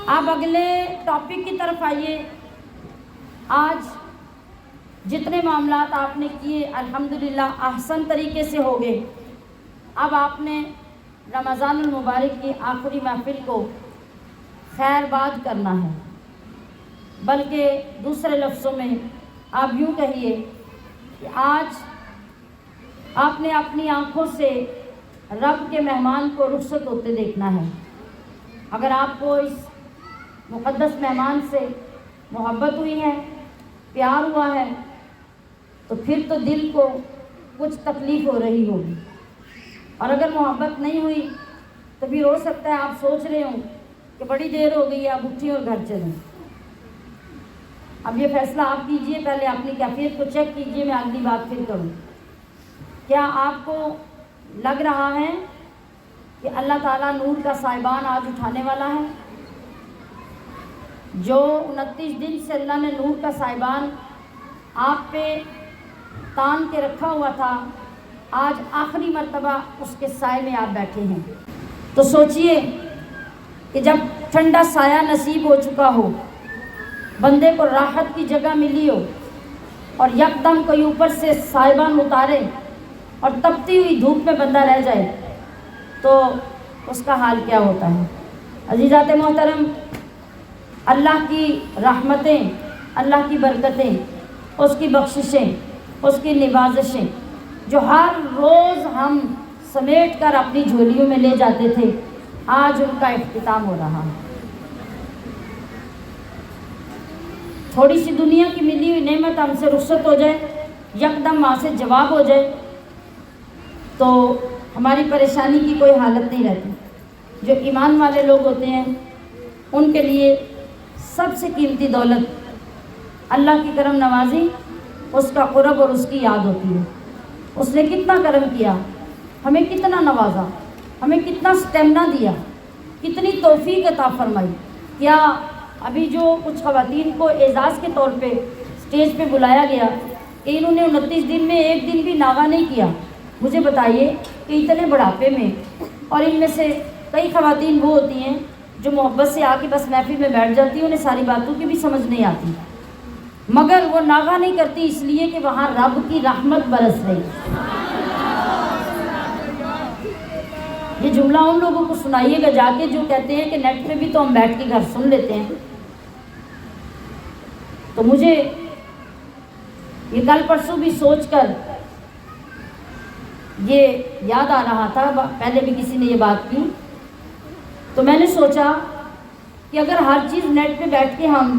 اب اگلے ٹاپک کی طرف آئیے. آج جتنے معاملات آپ نے کیے الحمدللہ احسن طریقے سے ہو گئے. اب آپ نے رمضان المبارک کی آخری محفل کو خیر باد کرنا ہے، بلکہ دوسرے لفظوں میں آپ یوں کہیے کہ آج آپ نے اپنی آنکھوں سے رب کے مہمان کو رخصت ہوتے دیکھنا ہے. اگر آپ کو اس مقدس مہمان سے محبت ہوئی ہے، پیار ہوا ہے، تو پھر تو دل کو کچھ تکلیف ہو رہی ہوگی، اور اگر محبت نہیں ہوئی تو پھر ہو سکتا ہے آپ سوچ رہے ہوں کہ بڑی دیر ہو گئی ہے، اب اٹھیں اور گھر چلیں. اب یہ فیصلہ آپ کیجئے، پہلے اپنی کیفیت کو چیک کیجئے، میں اگلی بات پھر کروں. کیا آپ کو لگ رہا ہے کہ اللہ تعالیٰ نور کا سائبان آج اٹھانے والا ہے؟ جو 29 دن سے اللہ نے نور کا سائبان آپ پہ تان کے رکھا ہوا تھا، آج آخری مرتبہ اس کے سائے میں آپ بیٹھے ہیں. تو سوچئے کہ جب ٹھنڈا سایہ نصیب ہو چکا ہو، بندے کو راحت کی جگہ ملی ہو، اور یکدم کوئی اوپر سے سائبان اتارے اور تپتی ہوئی دھوپ میں بندہ رہ جائے تو اس کا حال کیا ہوتا ہے؟ عزیزات محترم، اللہ کی رحمتیں، اللہ کی برکتیں، اس کی بخششیں، اس کی نوازشیں جو ہر روز ہم سمیٹ کر اپنی جھولیوں میں لے جاتے تھے، آج ان کا اختتام ہو رہا ہے. تھوڑی سی دنیا کی ملی ہوئی نعمت ہم سے رخصت ہو جائے، یکدم وہاں سے جواب ہو جائے تو ہماری پریشانی کی کوئی حالت نہیں رہتی. جو ایمان والے لوگ ہوتے ہیں ان کے لیے سب سے قیمتی دولت اللہ کی کرم نوازی، اس کا قرب اور اس کی یاد ہوتی ہے. اس نے کتنا کرم کیا، ہمیں کتنا نوازا، ہمیں کتنا سٹیمنا دیا، کتنی توفیق عطا فرمائی. کیا ابھی جو کچھ خواتین کو اعزاز کے طور پہ اسٹیج پہ بلایا گیا کہ انہوں نے 29 دن میں ایک دن بھی ناغہ نہیں کیا، مجھے بتائیے کہ اتنے بڑھاپے میں، اور ان میں سے کئی خواتین وہ ہوتی ہیں جو محبت سے آ کے بس محفل میں بیٹھ جاتی ہیں، انہیں ساری باتوں کی بھی سمجھ نہیں آتی، مگر وہ ناغہ نہیں کرتی اس لیے کہ وہاں رب کی رحمت برس رہی. یہ جملہ ان لوگوں کو سنائیے گا جا کے جو کہتے ہیں کہ نیٹ پہ بھی تو ہم بیٹھ کے گھر سن لیتے ہیں. تو مجھے یہ کل پرسوں بھی سوچ کر یہ یاد آ رہا تھا، پہلے بھی کسی نے یہ بات کی، تو میں نے سوچا کہ اگر ہر چیز نیٹ پہ بیٹھ کے ہم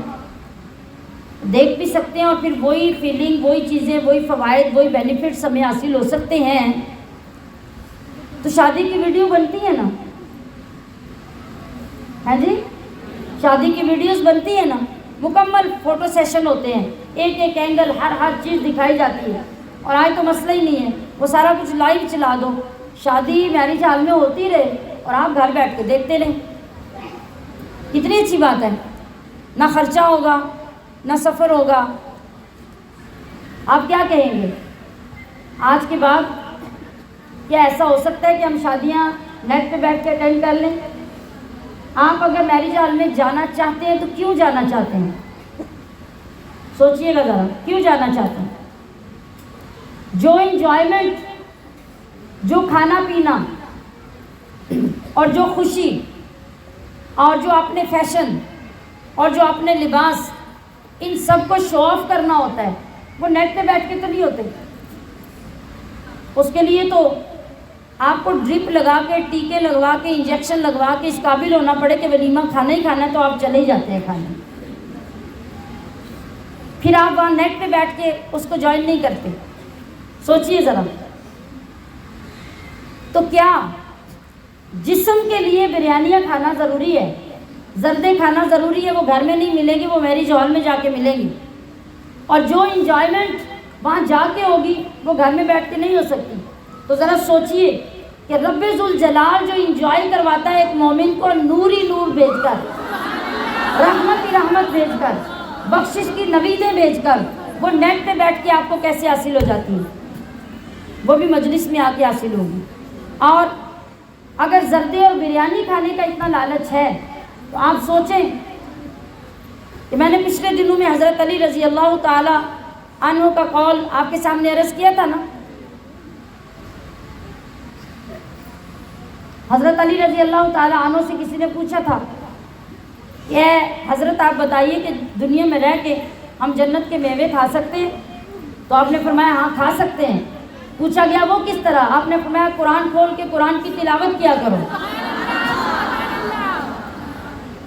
دیکھ بھی سکتے ہیں اور پھر وہی فیلنگ، وہی چیزیں، وہی فوائد، وہی بینیفٹس ہمیں حاصل ہو سکتے ہیں، تو شادی کی ویڈیو بنتی ہے نا؟ ہاں جی، شادی کی ویڈیوز بنتی ہے نا، مکمل فوٹو سیشن ہوتے ہیں، ایک ایک اینگل، ہر چیز دکھائی جاتی ہے. اور آج تو مسئلہ ہی نہیں ہے، وہ سارا کچھ لائیو چلا دو، شادی میرج ہال میں ہوتی رہے اور آپ گھر بیٹھ کے دیکھتے رہیں. کتنی اچھی بات ہے، نہ خرچہ ہوگا، نہ سفر ہوگا. آپ کیا کہیں گے؟ آج کے بعد کیا ایسا ہو سکتا ہے کہ ہم شادیاں نیٹ پہ بیٹھ کے اٹینڈ کر لیں؟ آپ اگر میرج ہال میں جانا چاہتے ہیں تو کیوں جانا چاہتے ہیں؟ سوچئے گا ذرا، کیوں جانا چاہتے ہیں؟ جو انجوائمنٹ، جو کھانا پینا، اور جو خوشی، اور جو اپنے فیشن، اور جو اپنے لباس، ان سب کو شو آف کرنا ہوتا ہے، وہ نیٹ پہ بیٹھ کے تو نہیں ہوتے. اس کے لیے تو آپ کو ڈرپ لگا کے، ٹیکے لگوا کے، انجیکشن لگوا کے اس قابل ہونا پڑے کہ ولیمہ کھانا ہی کھانا ہے تو آپ چلے ہی جاتے ہیں کھانے. پھر آپ وہاں نیٹ پہ بیٹھ کے اس کو جوائن نہیں کرتے. سوچئے ذرا. تو کیا جسم کے لیے بریانیاں کھانا ضروری ہے، زردیں کھانا ضروری ہے؟ وہ گھر میں نہیں ملیں گی، وہ میرج ہال میں جا کے ملیں گی. اور جو انجوائمنٹ وہاں جا کے ہوگی وہ گھر میں بیٹھ کے نہیں ہو سکتی. تو ذرا سوچئے کہ رب ذوالجلال جو انجوائے کرواتا ہے ایک مومن کو نور ہی نور بھیج کر، رحمت ہی رحمت بھیج کر، بخشش کی نویدیں بھیج کر، وہ نیٹ پہ بیٹھ کے آپ کو کیسے حاصل ہو جاتی ہے؟ وہ بھی مجلس میں آ کے حاصل ہوگی. اور اگر زردے اور بریانی کھانے کا اتنا لالچ ہے تو آپ سوچیں کہ میں نے پچھلے دنوں میں حضرت علی رضی اللہ تعالی عنہ کا قول آپ کے سامنے عرض کیا تھا نا. حضرت علی رضی اللہ تعالی عنہ سے کسی نے پوچھا تھا کہ حضرت آپ بتائیے کہ دنیا میں رہ کے ہم جنت کے میوے کھا سکتے ہیں؟ تو آپ نے فرمایا ہاں کھا سکتے ہیں. پوچھا گیا وہ کس طرح؟ آپ نے فرمایا قرآن کھول کے قرآن کی تلاوت کیا کرو.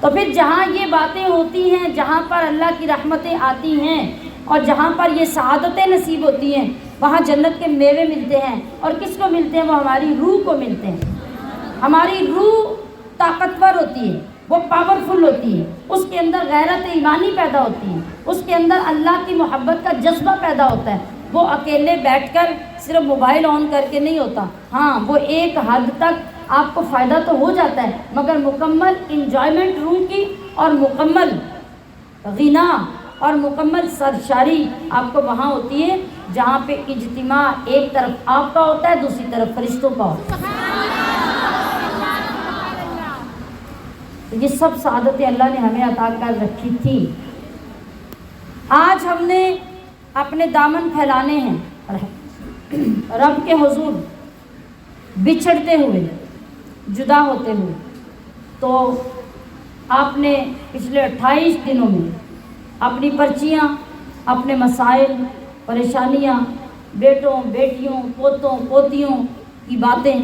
تو پھر جہاں یہ باتیں ہوتی ہیں، جہاں پر اللہ کی رحمتیں آتی ہیں اور جہاں پر یہ سعادتیں نصیب ہوتی ہیں، وہاں جنت کے میوے ملتے ہیں. اور کس کو ملتے ہیں؟ وہ ہماری روح کو ملتے ہیں. ہماری روح طاقتور ہوتی ہے، وہ پاورفل ہوتی ہے، اس کے اندر غیرت ایمانی پیدا ہوتی ہے، اس کے اندر اللہ کی محبت کا جذبہ پیدا ہوتا ہے. وہ اکیلے بیٹھ کر صرف موبائل آن کر کے نہیں ہوتا. ہاں وہ ایک حد تک آپ کو فائدہ تو ہو جاتا ہے، مگر مکمل انجوائمنٹ روح کی اور مکمل غنا اور مکمل سرشاری آپ کو وہاں ہوتی ہے جہاں پہ اجتماع ایک طرف آپ کا ہوتا ہے، دوسری طرف فرشتوں کا ہوتا ہے. یہ سب سعادتیں اللہ نے ہمیں عطا کر رکھی تھی. آج ہم نے اپنے دامن پھیلانے ہیں رب کے حضور بچھڑتے ہوئے، جدا ہوتے ہوئے. تو آپ نے پچھلے 28 دنوں میں اپنی پرچیاں، اپنے مسائل، پریشانیاں، بیٹوں بیٹیوں، پوتوں پوتیوں کی باتیں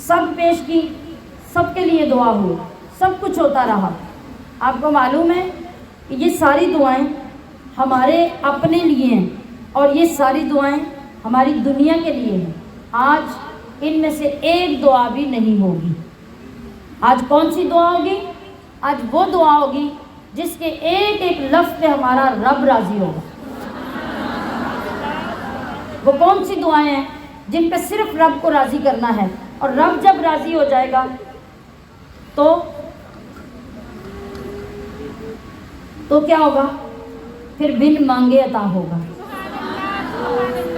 سب پیش کی. سب کے لیے دعا ہوئی، سب کچھ ہوتا رہا. آپ کو معلوم ہے کہ یہ ساری دعائیں ہمارے اپنے لیے ہیں اور یہ ساری دعائیں ہماری دنیا کے لیے ہیں. آج ان میں سے ایک دعا بھی نہیں ہوگی. آج کون سی دعا ہوگی؟ آج وہ دعا ہوگی جس کے ایک ایک لفظ پہ ہمارا رب راضی ہوگا. وہ کون سی دعائیں ہیں جن پہ صرف رب کو راضی کرنا ہے، اور رب جب راضی ہو جائے گا تو کیا ہوگا؟ پھر بن مانگے عطا ہوگا.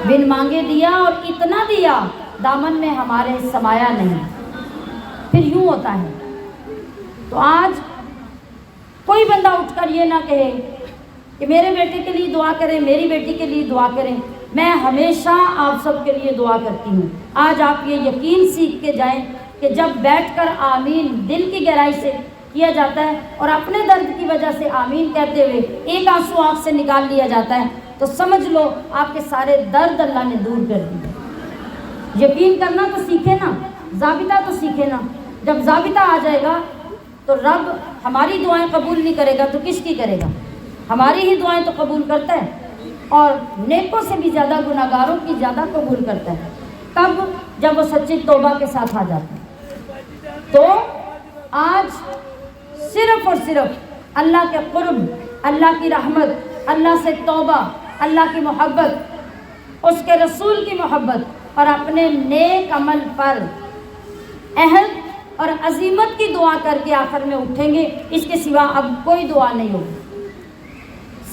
بن مانگے دیا، اور اتنا دیا دامن میں ہمارے سمایا نہیں. پھر یوں ہوتا ہے. تو آج کوئی بندہ اٹھ کر یہ نہ کہے کہ میرے بیٹے کے لیے دعا کریں، میری بیٹی کے لیے دعا کریں. میں ہمیشہ آپ سب کے لیے دعا کرتی ہوں. آج آپ یہ یقین سیکھ کے جائیں کہ جب بیٹھ کر آمین دل کی گہرائی سے کیا جاتا ہے اور اپنے درد کی وجہ سے آمین کہتے ہوئے ایک آنسو آنکھ سے نکال لیا جاتا ہے، تو سمجھ لو آپ کے سارے درد اللہ نے دور کر دیے. یقین کرنا تو سیکھے نا، ضابطہ تو سیکھے نا. جب ضابطہ آ جائے گا تو رب ہماری دعائیں قبول نہیں کرے گا تو کس کی کرے گا؟ ہماری ہی دعائیں تو قبول کرتا ہے، اور نیکوں سے بھی زیادہ گناہگاروں کی زیادہ قبول کرتا ہے. کب؟ جب وہ سچی توبہ کے ساتھ آ جاتے ہیں. تو آج صرف اور صرف اللہ کے قرب، اللہ کی رحمت، اللہ سے توبہ، اللہ کی محبت، اس کے رسول کی محبت اور اپنے نیک عمل پر عہد اور عزیمت کی دعا کر کے آخر میں اٹھیں گے. اس کے سوا اب کوئی دعا نہیں ہوگی.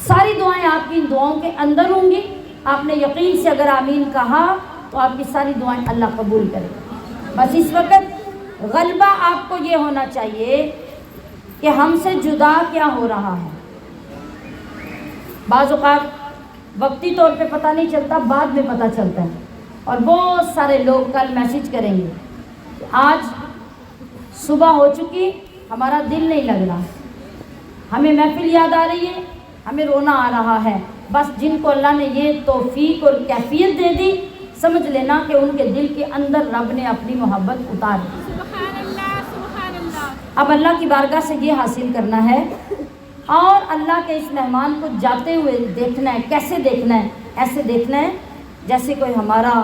ساری دعائیں آپ کی ان دعاؤں کے اندر ہوں گی. آپ نے یقین سے اگر آمین کہا تو آپ کی ساری دعائیں اللہ قبول کرے گا. بس اس وقت غلبہ آپ کو یہ ہونا چاہیے کہ ہم سے جدا کیا ہو رہا ہے. بعض اوقات وقتی طور پہ پتہ نہیں چلتا، بعد میں پتہ چلتا ہے. اور بہت سارے لوگ کل میسج کریں گے کہ آج صبح ہو چکی، ہمارا دل نہیں لگ رہا، ہمیں محفل یاد آ رہی ہے، ہمیں رونا آ رہا ہے. بس جن کو اللہ نے یہ توفیق اور کیفیت دے دی، سمجھ لینا کہ ان کے دل کے اندر رب نے اپنی محبت اتار دی. اب اللہ کی بارگاہ سے یہ حاصل کرنا ہے اور اللہ کے اس مہمان کو جاتے ہوئے دیکھنا ہے. کیسے دیکھنا ہے؟ ایسے دیکھنا ہے جیسے کوئی ہمارا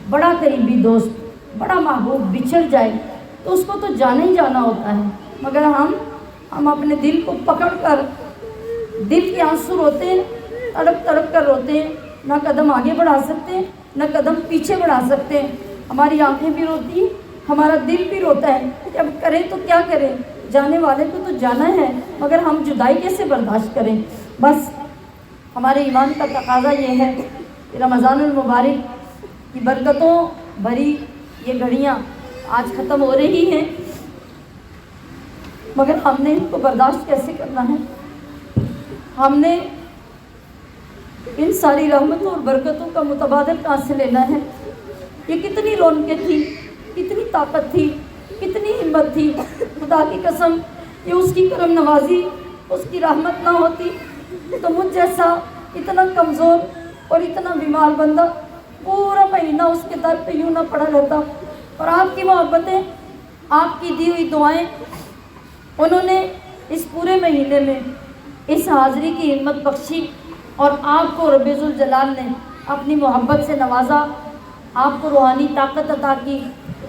بڑا قریبی دوست، بڑا محبوب بچھڑ جائے تو اس کو تو جانا ہی جانا ہوتا ہے، مگر ہم اپنے دل کو پکڑ کر دل کے آنسو روتے ہیں، تڑپ تڑپ کر روتے ہیں. نہ قدم آگے بڑھا سکتے ہیں، نہ قدم پیچھے بڑھا سکتے ہیں. ہماری آنکھیں بھی روتی ہیں، ہمارا دل بھی روتا ہے کہ اب کریں تو کیا کریں، جانے والے کو تو جانا ہے، مگر ہم جدائی کیسے برداشت کریں. بس ہمارے ایمان کا تقاضا یہ ہے کہ رمضان المبارک کی برکتوں بھری یہ گھڑیاں آج ختم ہو رہی ہیں. مگر ہم نے ان کو برداشت کیسے کرنا ہے؟ ہم نے ان ساری رحمتوں اور برکتوں کا متبادل کہاں سے لینا ہے؟ یہ کتنی رونقیں تھی، کتنی طاقت تھی، کتنی ہمت تھی، خدا کی قسم یہ اس کی کرم نوازی، اس کی رحمت نہ ہوتی تو مجھ جیسا اتنا کمزور اور اتنا بیمار بندہ پورا مہینہ اس کے در پہ یوں نہ پڑا رہتا۔ اور آپ کی محبتیں، آپ کی دی ہوئی دعائیں، انہوں نے اس پورے مہینے میں اس حاضری کی ہمت بخشی اور آپ کو رب ذوالجلال نے اپنی محبت سے نوازا، آپ کو روحانی طاقت عطا کی۔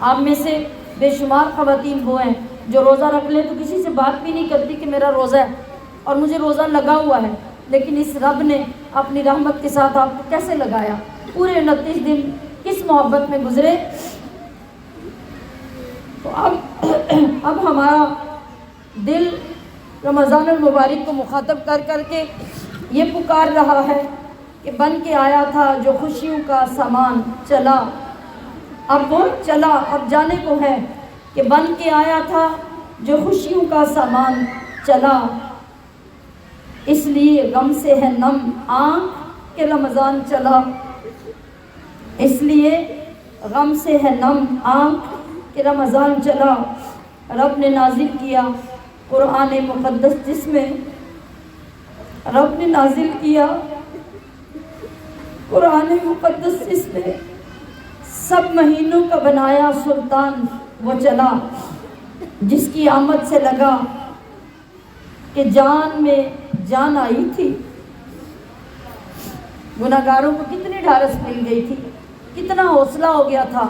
آپ میں سے بے شمار خواتین وہ ہیں جو روزہ رکھ لیں تو کسی سے بات بھی نہیں کرتی کہ میرا روزہ ہے اور مجھے روزہ لگا ہوا ہے، لیکن اس رب نے اپنی رحمت کے ساتھ آپ کو کیسے لگایا، پورے 29 دن کس محبت میں گزرے۔ تو اب ہمارا دل رمضان المبارک کو مخاطب کر کر کے یہ پکار رہا ہے کہ بن کے آیا تھا جو خوشیوں کا سامان چلا، اب وہ چلا، اب جانے کو ہے کہ بن کے آیا تھا جو خوشیوں کا سامان چلا، اس لیے غم سے ہے نم آنکھ کہ رمضان چلا، اس لیے غم سے ہے نم آنکھ کہ رمضان چلا۔ رب نے نازل کیا قرآن مقدس جس میں رب نے نازل کیا قرآن مقدس جس میں سب مہینوں کا بنایا سلطان وہ چلا، جس کی آمد سے لگا کہ جان میں جان آئی تھی۔ گناہگاروں کو کتنی ڈھارس مل گئی تھی، کتنا حوصلہ ہو گیا تھا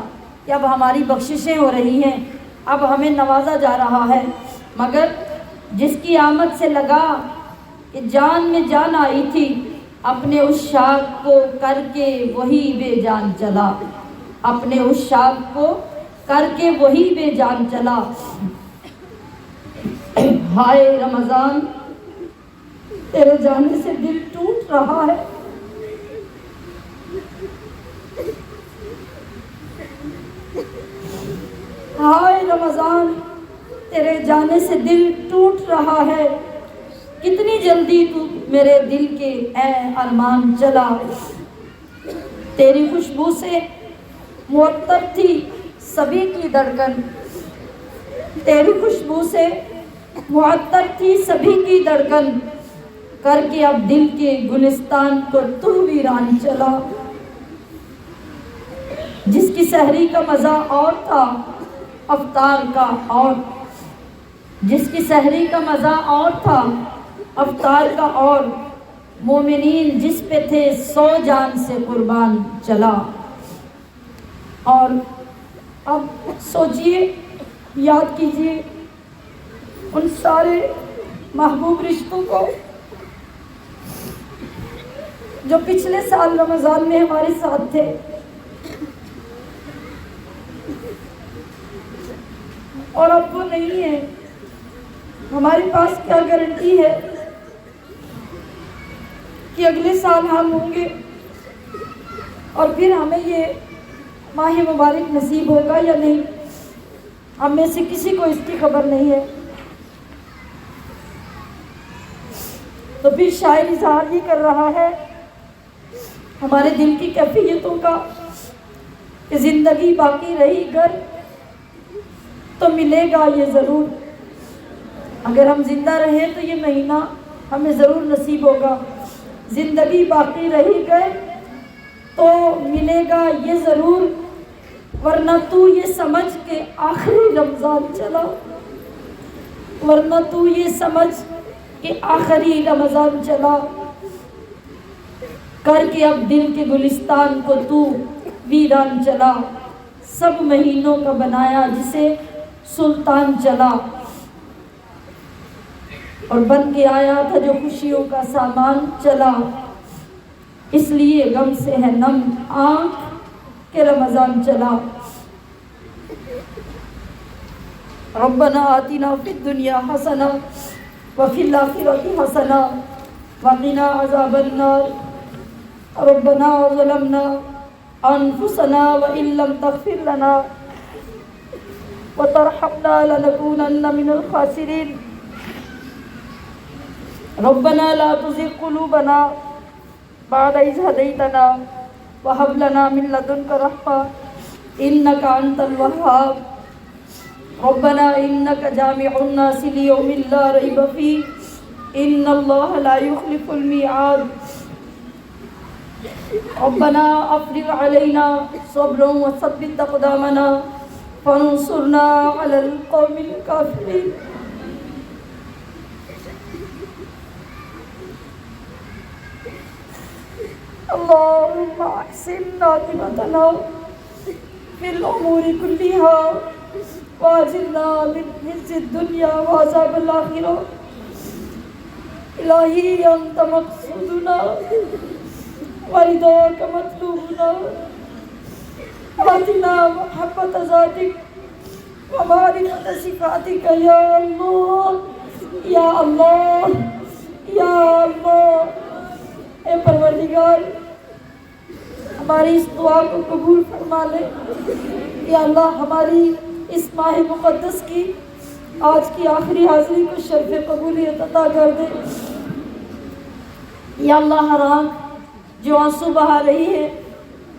کہ اب ہماری بخششیں ہو رہی ہیں، اب ہمیں نوازا جا رہا ہے، مگر جس کی آمد سے لگا کہ جان میں جان آئی تھی، اپنے اس شاخ کو کر کے وہی بے جان چلا، اپنے اس شاخ کو کر کے وہی بے جان چلا۔ ہائے رمضان تیرے جانے سے دل ٹوٹ رہا ہے، ہائے رمضان تیرے جانے سے دل ٹوٹ رہا ہے، کتنی جلدی تو میرے دل کے اے ارمان چلا۔ تیری خوشبو سے معطر تھی سبھی کی دھڑکن، تیری خوشبو سے معطر تھی سبھی کی دھڑکن، کر کے اب دل کے گلستان کو تو ویران چلا۔ جس کی سحری کا مزہ اور تھا افطار کا اور، جس کی سحری کا مزہ اور تھا افطار کا اور، مومنین جس پہ تھے 100 جان سے قربان چلا۔ اور اب سوچئے، یاد کیجئے ان سارے محبوب رشتوں کو جو پچھلے سال رمضان میں ہمارے ساتھ تھے، اور اب وہ نہیں ہے۔ ہمارے پاس کیا گارنٹی ہے کہ اگلے سال ہم ہوں گے اور پھر ہمیں یہ ماہ مبارک نصیب ہوگا یا نہیں؟ ہم میں سے کسی کو اس کی خبر نہیں ہے۔ تو پھر شاعر اظہار یہ کر رہا ہے ہمارے دل کی کیفیتوں کا کہ زندگی باقی رہی گر تو ملے گا یہ ضرور، اگر ہم زندہ رہیں تو یہ مہینہ ہمیں ضرور نصیب ہوگا، زندگی باقی رہی گئے تو ملے گا یہ ضرور، ورنہ تو یہ سمجھ کہ آخری رمضان چلا، ورنہ تو یہ سمجھ کہ آخری رمضان چلا، کر کے اب دل کے گلستان کو تو ویران چلا، سب مہینوں کا بنایا جسے سلطان چلا، اور بن کے آیا تھا جو خوشیوں کا سامان چلا، اس لیے غم سے ہے نم آنکھ کہ رمضان چلا۔ ربنا آتنا فی الدنیا حسنہ وفی الآخرۃ حسنہ وقنا عذاب النار، ربنا ظلمنا انفسنا وان لم تغفر لنا وترحمنا لنکونن من الخاسرین۔ ربنا لا تزغ قلوبنا بعد إذ هديتنا وهب لنا من لدنك رحمة إنك أنت الوهاب ربنا إنك جامع الناس ليوم لا ريب فيه إن الله لا يخلف الميعاد ربنا أفرغ علينا صبرا وثبت أقدامنا فانصرنا على القوم الكافرين اللهم أحسن عاقبتنا في الأمور كلها وأجرنا من خزي الدنيا وعذاب الآخرة إلهي أنت مقصودنا ورضاك مطلوبنا آتنا محبة ذاتك ومعرفة صفاتك يا الله یا اللہ یا اللہ۔ اے پروردگار ہماری اس دعا کو قبول فرما لے۔ یا اللہ ہماری اس ماہ مقدس کی آج کی آخری حاضری کو شرف قبولیت عطا کر دے۔ یا اللہ ہر آنکھ جو آنسو بہا رہی ہے،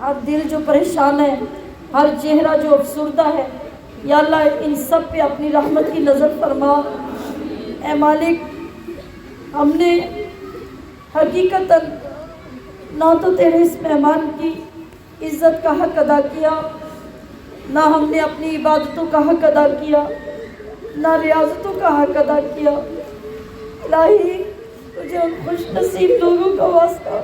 ہر دل جو پریشان ہے، ہر چہرہ جو افسردہ ہے، یا اللہ ان سب پہ اپنی رحمت کی نظر فرما۔ اے مالک ہم نے حقیقتاً نہ تو تیرے اس مہمان کی عزت کا حق ادا کیا، نہ ہم نے اپنی عبادتوں کا حق ادا کیا، نہ ریاضتوں کا حق ادا کیا۔ الہی تجھے ان خوش نصیب لوگوں کا واسطہ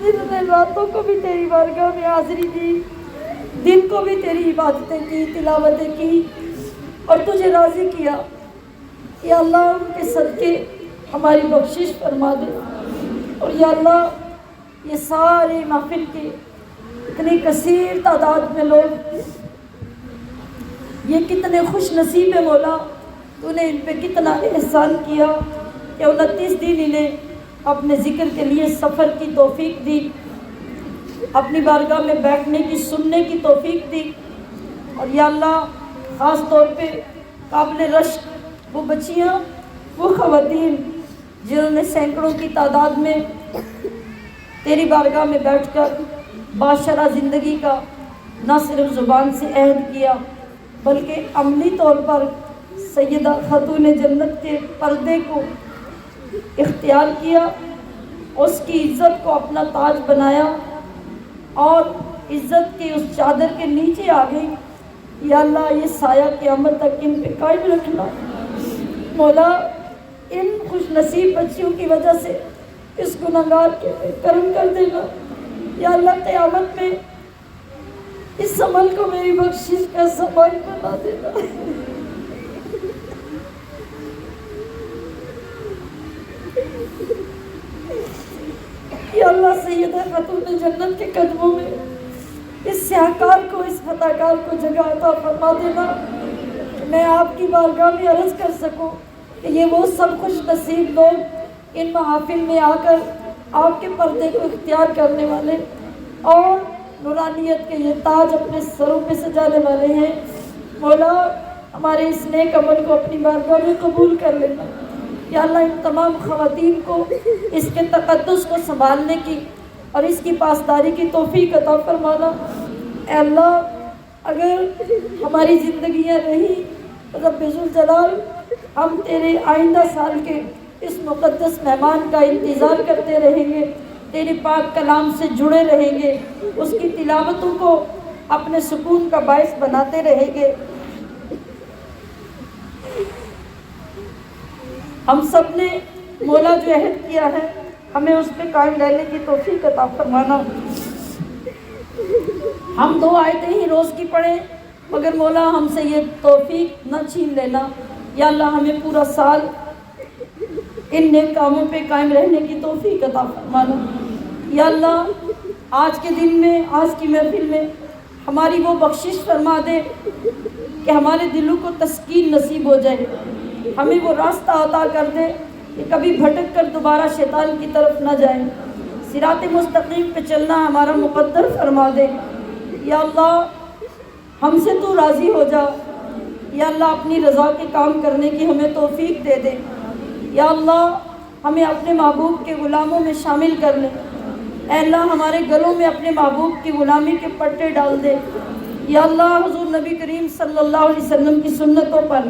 جنہوں نے راتوں کو بھی تیری بارگاہ میں حاضری دی، دن کو بھی تیری عبادتیں کی، تلاوتیں کی اور تجھے راضی کیا۔ یا اللہ ان کے صدقے ہماری بخشش فرما دے۔ اور یا اللہ یہ سارے محفل کے اتنی کثیر تعداد میں لوگ، یہ کتنے خوش نصیب ہے مولا، تو نے ان پہ کتنا احسان کیا کہ 29 دن انہیں اپنے ذکر کے لیے سفر کی توفیق دی، اپنی بارگاہ میں بیٹھنے کی، سننے کی توفیق دی۔ اور یا اللہ خاص طور پہ قابل رشک وہ بچیاں، وہ خواتین جنہوں نے سینکڑوں کی تعداد میں تیری بارگاہ میں بیٹھ کر باشرہ زندگی کا نہ صرف زبان سے عہد کیا بلکہ عملی طور پر سیدہ خاتون جنت کے پردے کو اختیار کیا، اس کی عزت کو اپنا تاج بنایا اور عزت کی اس چادر کے نیچے آ گئی۔ یا اللہ یہ سایہ قیامت تک ان پہ قائم رکھنا۔ مولا ان خوش نصیب بچیوں کی وجہ سے اس گناہگار کے پہ کرم کر دینا۔ یا اللہ قیامت میں اس عمل کو میری بخشش کا سبب بنا دینا۔ یا اللہ سیدہ خاتون جنت کے قدموں میں اس سیاہکار کو، اس خطاکار کو جگہ عطا فرما دینا کہ میں آپ کی بارگاہ میں عرض کر سکوں کہ یہ وہ سب خوش نصیب لوگ ان محافل میں آ کر آپ کے پردے کو اختیار کرنے والے اور نورانیت کے یہ تاج اپنے سروں پہ سجانے والے ہیں۔ مولا ہمارے اس نیک عمل کو اپنی بارگاہ میں قبول کر لینا۔ یا اللہ ان تمام خواتین کو اس کے تقدس کو سنبھالنے کی اور اس کی پاسداری کی توفیق عطا فرمانا۔ اے اللہ اگر ہماری زندگیاں رہی رب ذوالجلال ہم تیرے آئندہ سال کے اس مقدس مہمان کا انتظار کرتے رہیں گے، تیرے پاک کلام سے جڑے رہیں گے، اس کی تلاوتوں کو اپنے سکون کا باعث بناتے رہیں گے۔ ہم سب نے مولا جو عہد کیا ہے ہمیں اس پہ قائم رہنے کی توفیق عطا فرمانا۔ ہم 2 آیتیں ہی روز کی پڑھیں مگر مولا ہم سے یہ توفیق نہ چھین لینا۔ یا اللہ ہمیں پورا سال ان نیک کاموں پہ قائم رہنے کی توفیق عطا فرمانا۔ یا اللہ آج کے دن میں، آج کی محفل میں ہماری وہ بخشش فرما دے کہ ہمارے دلوں کو تسکین نصیب ہو جائے، ہمیں وہ راستہ عطا کر دے کہ کبھی بھٹک کر دوبارہ شیطان کی طرف نہ جائیں، صراط مستقیم پہ چلنا ہمارا مقدر فرما دے۔ یا اللہ ہم سے تو راضی ہو جا، یا اللہ اپنی رضا کے کام کرنے کی ہمیں توفیق دے دے۔ یا اللہ ہمیں اپنے محبوب کے غلاموں میں شامل کر لے۔ اے اللہ ہمارے گلوں میں اپنے محبوب کی غلامی کے پٹے ڈال دے۔ یا اللہ حضور نبی کریم صلی اللہ علیہ وسلم کی سنتوں پر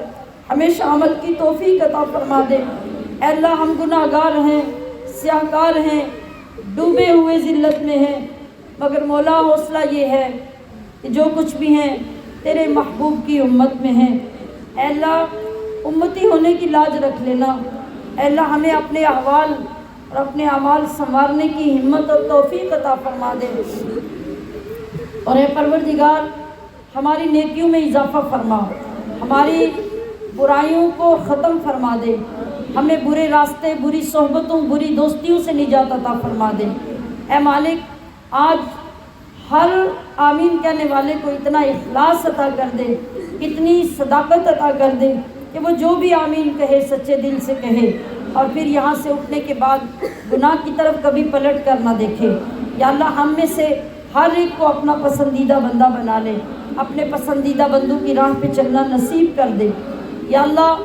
ہمیشہ عمل کی توفیق عطا فرما دے۔ اے اللہ ہم گناہ گار ہیں، سیاہکار ہیں، ڈوبے ہوئے ذلت میں ہیں، مگر مولا حوصلہ یہ ہے کہ جو کچھ بھی ہیں تیرے محبوب کی امت میں ہیں۔ اے اللہ امتی ہونے کی لاج رکھ لینا۔ اے اللہ ہمیں اپنے احوال اور اپنے اعمال سنوارنے کی ہمت اور توفیق عطا فرما دے۔ اور اے پروردگار ہماری نیکیوں میں اضافہ فرما، ہماری برائیوں کو ختم فرما دے، ہمیں برے راستے، بری صحبتوں، بری دوستیوں سے نجات عطا فرما دے۔ اے مالک آج ہر آمین کہنے والے کو اتنا اخلاص عطا کر دے، اتنی صداقت عطا کر دے کہ وہ جو بھی آمین کہے سچے دل سے کہے، اور پھر یہاں سے اٹھنے کے بعد گناہ کی طرف کبھی پلٹ کر نہ دیکھے۔ یا اللہ ہم میں سے ہر ایک کو اپنا پسندیدہ بندہ بنا لے، اپنے پسندیدہ بندوں کی راہ پہ چلنا نصیب کر دے۔ یا اللہ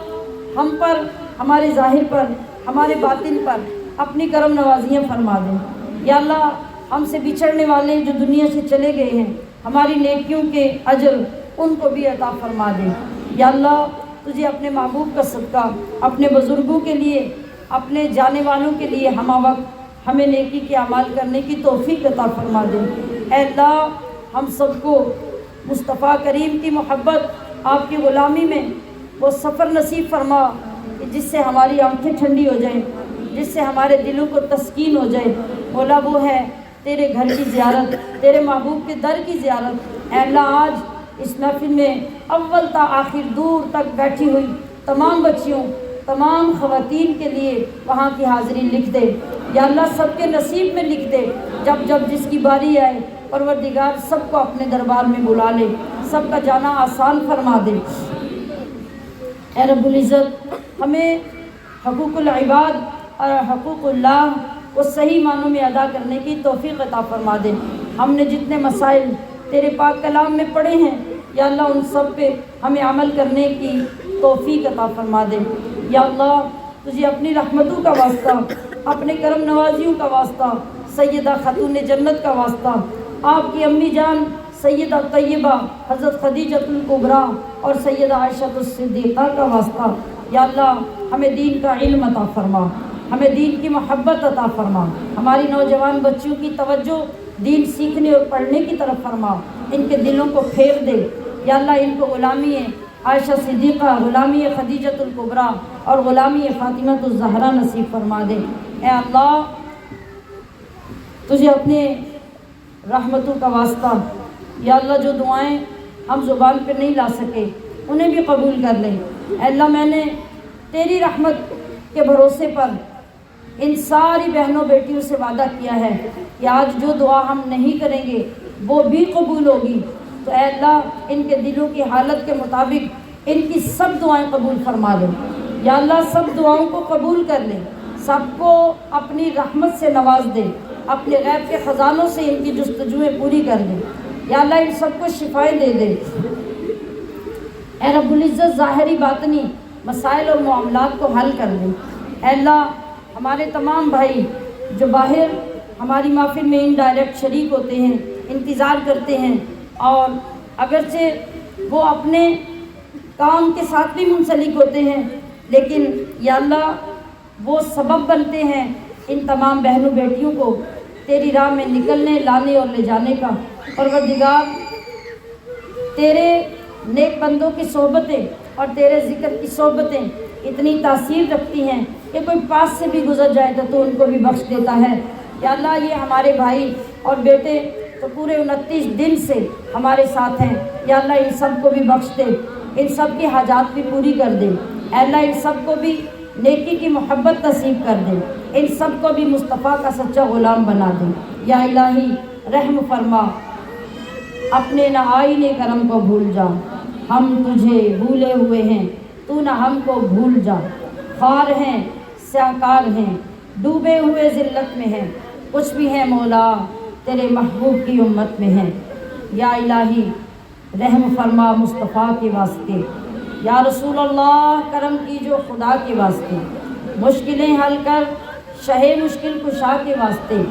ہم پر، ہمارے ظاہر پر، ہمارے باطن پر اپنی کرم نوازیاں فرما دیں۔ یا اللہ ہم سے بچھڑنے والے جو دنیا سے چلے گئے ہیں، ہماری نیکیوں کے اجر ان کو بھی عطا فرما دے۔ یا اللہ تجھے اپنے محبوب کا صدقہ، اپنے بزرگوں کے لیے، اپنے جانے والوں کے لیے ہمہ وقت ہمیں نیکی کے اعمال کرنے کی توفیق عطا فرما دے۔ اے اللہ ہم سب کو مصطفیٰ کریم کی محبت، آپ کی غلامی میں وہ سفر نصیب فرما کہ جس سے ہماری آنکھیں ٹھنڈی ہو جائیں، جس سے ہمارے دلوں کو تسکین ہو جائے۔ مولا وہ ہے تیرے گھر کی زیارت، تیرے محبوب کے در کی زیارت۔ اے اللہ آج اس محفل میں اول تا آخر دور تک بیٹھی ہوئی تمام بچیوں، تمام خواتین کے لیے وہاں کی حاضری لکھ دے۔ یا اللہ سب کے نصیب میں لکھ دے، جب جب جس کی باری آئے پروردگار سب کو اپنے دربار میں بلا لے، سب کا جانا آسان فرما دے۔ اے رب العزت ہمیں حقوق العباد اور حقوق اللہ کو صحیح معنوں میں ادا کرنے کی توفیق عطا فرما دے۔ ہم نے جتنے مسائل تیرے پاک کلام میں پڑھے ہیں یا اللہ ان سب پہ ہمیں عمل کرنے کی توفیق عطا فرما دے۔ یا اللہ تجھے اپنی رحمتوں کا واسطہ، اپنے کرم نوازیوں کا واسطہ، سیدہ خاتون جنت کا واسطہ، آپ کی امی جان سیدہ طیبہ حضرت خدیجۃ الکبریٰ اور سیدہ عائشہ الصدیقہ کا واسطہ، یا اللہ ہمیں دین کا علم عطا فرما، ہمیں دین کی محبت عطا فرما، ہماری نوجوان بچیوں کی توجہ دین سیکھنے اور پڑھنے کی طرف فرما، ان کے دلوں کو پھیر دے۔ یا اللہ ان کو غلامی عائشہ صدیقہ، غلامی خدیجۃ الکبریٰ اور غلامی فاطمہ الزہرا نصیب فرما دے۔ اے اللہ تجھے اپنے رحمتوں کا واسطہ یا اللہ جو دعائیں ہم زبان پہ نہیں لا سکے انہیں بھی قبول کر لیں۔ اے اللہ میں نے تیری رحمت کے بھروسے پر ان ساری بہنوں بیٹیوں سے وعدہ کیا ہے کہ آج جو دعا ہم نہیں کریں گے وہ بھی قبول ہوگی، تو اے اللہ ان کے دلوں کی حالت کے مطابق ان کی سب دعائیں قبول فرما لے۔ یا اللہ سب دعاؤں کو قبول کر لے، سب کو اپنی رحمت سے نواز دے، اپنے غیب کے خزانوں سے ان کی جستجویں پوری کر دے۔ یا اللہ ان سب کو شفائیں دے دے۔ اے رب العزت ظاہری باطنی مسائل اور معاملات کو حل کر دے۔ اے اللہ ہمارے تمام بھائی جو باہر ہماری محفل میں انڈائریکٹ شریک ہوتے ہیں، انتظار کرتے ہیں، اور اگرچہ وہ اپنے کام کے ساتھ بھی منسلک ہوتے ہیں، لیکن یا اللہ وہ سبب بنتے ہیں ان تمام بہنوں بیٹیوں کو تیری راہ میں نکلنے، لانے اور لے جانے کا۔ پروردگار تیرے نیک بندوں کی صحبتیں اور تیرے ذکر کی صحبتیں اتنی تاثیر رکھتی ہیں کہ کوئی پاس سے بھی گزر جائے تو ان کو بھی بخش دیتا ہے۔ یا اللہ یہ ہمارے بھائی اور بیٹے تو پورے 29 دن سے ہمارے ساتھ ہیں، یا اللہ ان سب کو بھی بخش دے، ان سب کی حاجات بھی پوری کر دے۔ اے اللہ ان سب کو بھی نیکی کی محبت نصیب کر دے، ان سب کو بھی مصطفیٰ کا سچا غلام بنا دے۔ یا الہی رحم فرما، اپنے نہ آئینے کرم کو بھول جا، ہم تجھے بھولے ہوئے ہیں، تو نہ ہم کو بھول جا، خوار ہیں سیاہکار ہیں، ڈوبے ہوئے ذلت میں ہیں، کچھ بھی ہیں مولا تیرے محبوب کی امت میں ہیں۔ یا الہی رحم فرما مصطفیٰ کے واسطے، یا رسول اللہ کرم کیجو خدا کے واسطے، مشکلیں حل کر شہ مشکل کشا کے واسطے،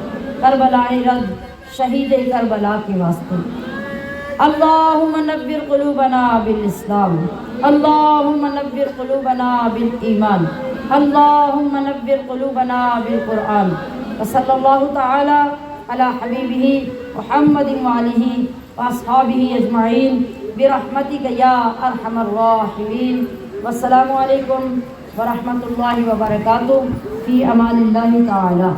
کربلائے رد شہید کربلا کے واسطے۔ اللہم نور قلوبنا بالاسلام، اللہم نور قلوبنا بالایمان، اللہم نور قلوبنا بالقرآن، وصلی اللہ تعالی علی حبیبہ محمد وآلہ واصحابہ اجمعین برحمتک یا ارحم الراحمین۔ والسلام علیکم ورحمۃ اللہ وبرکاتہ، فی امان اللہ تعالی۔